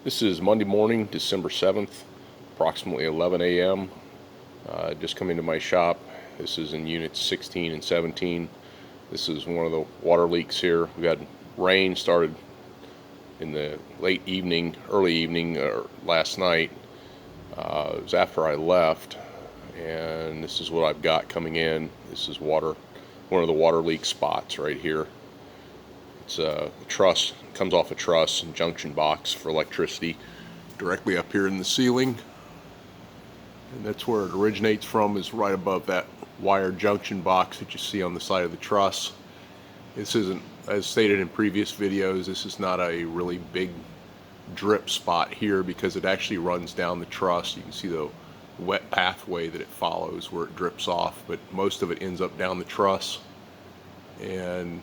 This is Monday morning, December 7th, approximately 11 a.m. Just come into my shop. This is in units 16 and 17. This is one of the water leaks here. We had rain started in the late evening, early evening, last night. It was after I left, and this is what I've got coming in. This is water, one of the water leak spots right here. It's a truss, comes off a truss and junction box for electricity directly up here in the ceiling. And that's where it originates from, is right above that wire junction box that you see on the side of the truss. This isn't, as stated in previous videos, this is not a really big drip spot here because it actually runs down the truss. You can see the wet pathway that it follows where it drips off, but most of it ends up down the truss and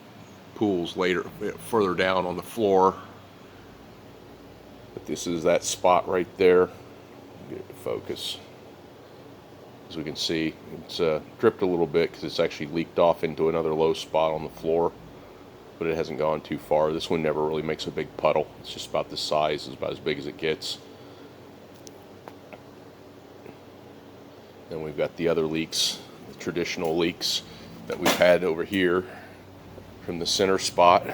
pools later, further down on the floor. But this is that spot right there. Get it to focus. As we can see, it's dripped a little bit because it's actually leaked off into another low spot on the floor, but it hasn't gone too far. This one never really makes a big puddle. It's just about this size, it's about as big as it gets. Then we've got the other leaks, the traditional leaks that we've had over here from the center spot.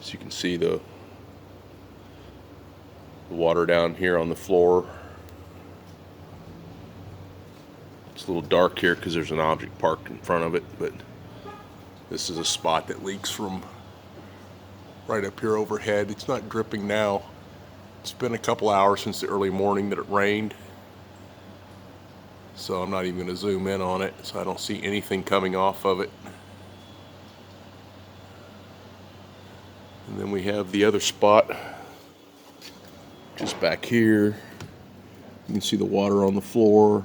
So you can see the water down here on the floor. It's a little dark here because there's an object parked in front of it, but this is a spot that leaks from right up here overhead. It's not dripping now. It's been a couple hours since the early morning that it rained, so I'm not even going to zoom in on it, so I don't see anything coming off of it. And then we have the other spot just back here. You can see the water on the floor,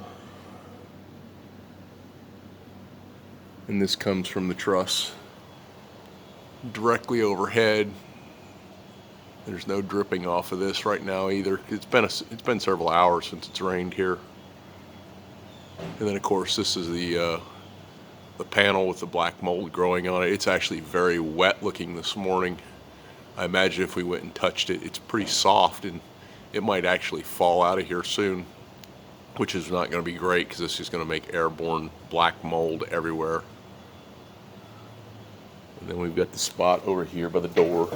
and this comes from the truss directly overhead. There's no dripping off of this right now either. It's been several hours since it's rained here. And then of course this is the panel with the black mold growing on it. It's actually very wet looking this morning. I imagine if we went and touched it, it's pretty soft and it might actually fall out of here soon, which is not going to be great because this is going to make airborne black mold everywhere. And then we've got the spot over here by the door.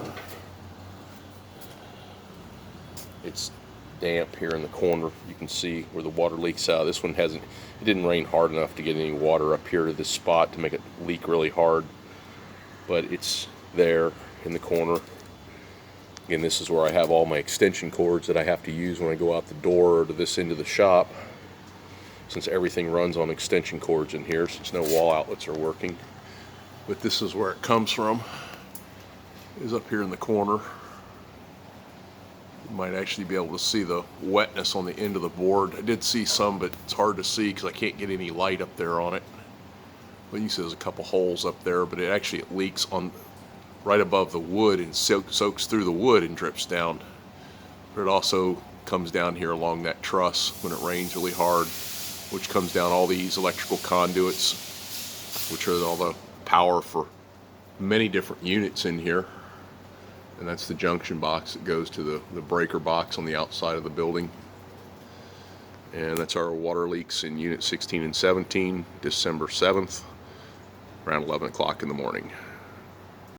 It's damp here in the corner. You can see where the water leaks out. This one it didn't rain hard enough to get any water up here to this spot to make it leak really hard, but it's there in the corner. Again, this is where I have all my extension cords that I have to use when I go out the door or to this end of the shop, since everything runs on extension cords in here since no wall outlets are working. But this is where it comes from, is up here in the corner. You might actually be able to see the wetness on the end of the board. I did see some, but it's hard to see because I can't get any light up there on it. But you see there's a couple holes up there, but it leaks on right above the wood and soaks through the wood and drips down. But it also comes down here along that truss when it rains really hard, which comes down all these electrical conduits, which are all the power for many different units in here. And that's the junction box that goes to the breaker box on the outside of the building. And that's our water leaks in unit 16 and 17, December 7th, around 11 o'clock in the morning.